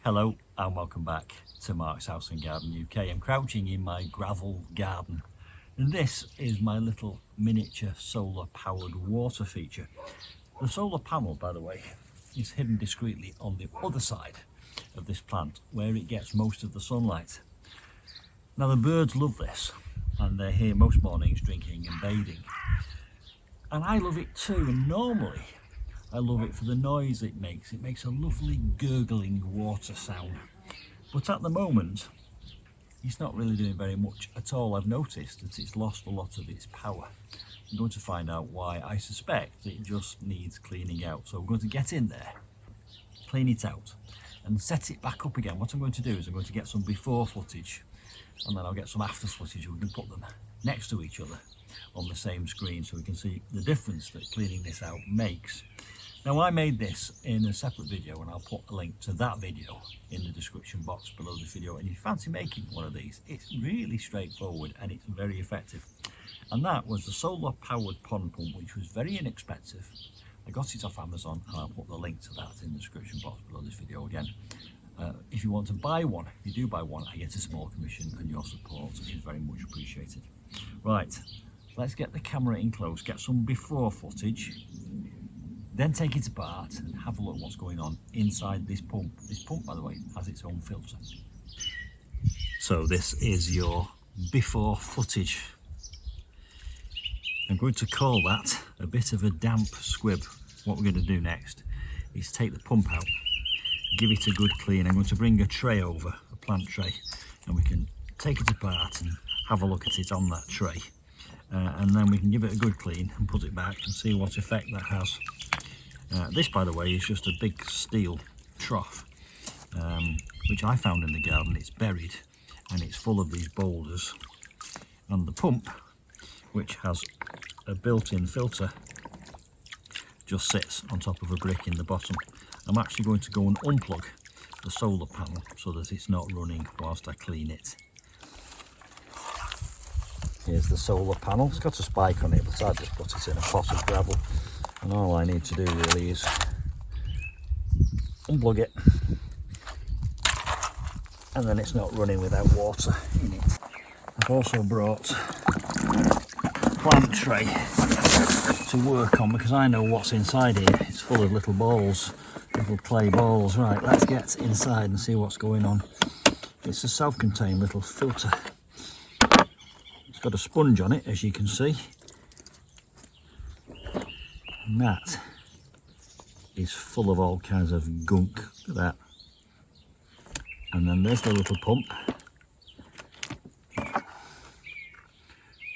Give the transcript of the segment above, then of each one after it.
Hello and welcome back to Mark's House and Garden UK. I'm crouching in my gravel garden and this is my little miniature solar powered water feature. The solar panel, by the way, is hidden discreetly on the other side of this plant where it gets most of the sunlight. Now the birds love this and they're here most mornings drinking and bathing, and I love it too. And normally I love it for the noise it makes. It makes a lovely gurgling water sound. But at the moment, it's not really doing very much at all. I've noticed that it's lost a lot of its power. I'm going to find out why. I suspect it just needs cleaning out. So we're going to get in there, clean it out, and set it back up again. What I'm going to do is I'm going to get some before footage, and then I'll get some after footage. We can put them next to each other on the same screen so we can see the difference that cleaning this out makes. Now I made this in a separate video and I'll put a link to that video in the description box below this video, and if you fancy making one of these, it's really straightforward and it's very effective. And that was the solar powered pond pump, which was very inexpensive. I got it off Amazon and I'll put the link to that in the description box below this video again. If you want to buy one, if you do buy one, I get a small commission and your support is very much appreciated. Right, let's get the camera in close, get some before footage, then take it apart and have a look what's going on inside this pump. This pump, by the way, has its own filter. So this is your before footage. I'm going to call that a bit of a damp squib. What we're going to do next is take the pump out, give it a good clean. I'm going to bring a tray over, a plant tray, and we can take it apart and have a look at it on that tray. And then we can give it a good clean and put it back and see what effect that has. This, by the way, is just a big steel trough, which I found in the garden. It's buried and it's full of these boulders. And the pump, which has a built-in filter, just sits on top of a brick in the bottom. I'm actually going to go and unplug the solar panel so that it's not running whilst I clean it. Here's the solar panel. It's got a spike on it, but I just put it in a pot of gravel. And all I need to do really is unplug it, and then it's not running without water in it. I've also brought a plant tray to work on because I know what's inside here. It's full of little balls, little clay balls. Right, let's get inside and see what's going on. It's a self-contained little filter. It's got a sponge on it, as you can see. And that is full of all kinds of gunk. Look at that. And then there's the little pump.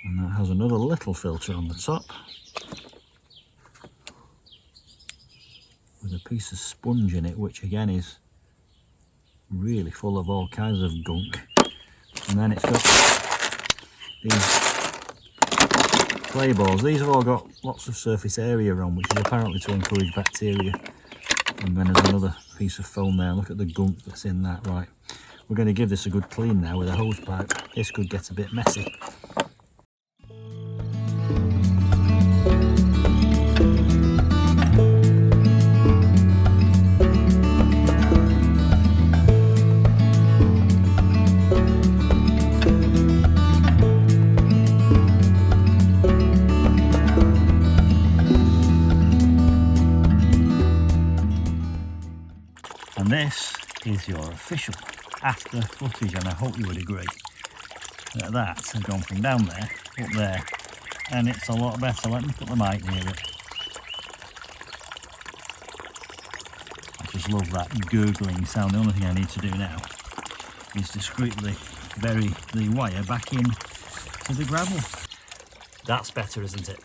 And that has another little filter on the top with a piece of sponge in it, which again is really full of all kinds of gunk. And then it's got these clay balls. These have all got lots of surface area on, which is apparently to encourage bacteria. And then there's another piece of foam there. Look at the gunk that's in that. Right, we're going to give this a good clean now with a hose pipe. This could get a bit messy. And this is your official after footage, and I hope you would agree that that has gone from down there up there, and it's a lot better. Let me put the mic near it. I just love that gurgling sound. The only thing I need to do now is discreetly bury the wire back in to the gravel. That's better, isn't it?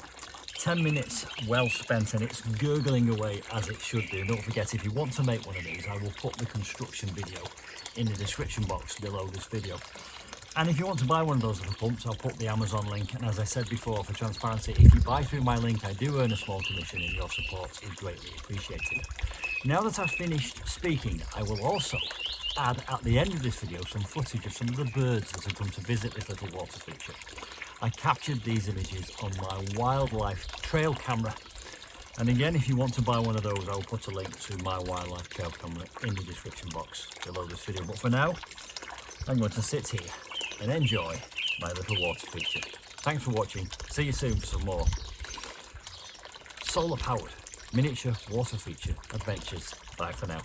10 minutes well spent, and it's gurgling away as it should do. Don't forget, if you want to make one of these, I will put the construction video in the description box below this video. And if you want to buy one of those little pumps, I'll put the Amazon link. And as I said before, for transparency, if you buy through my link, I do earn a small commission, and your support is greatly appreciated. Now that I've finished speaking, I will also add at the end of this video some footage of some of the birds that have come to visit this little water feature. I captured these images on my wildlife trail camera And again, if you want to buy one of those, I'll put a link to my wildlife trail camera in the description box below this video. But for now, I'm going to sit here and enjoy my little water feature. Thanks for watching. See you soon for some more solar powered miniature water feature adventures. Bye for now.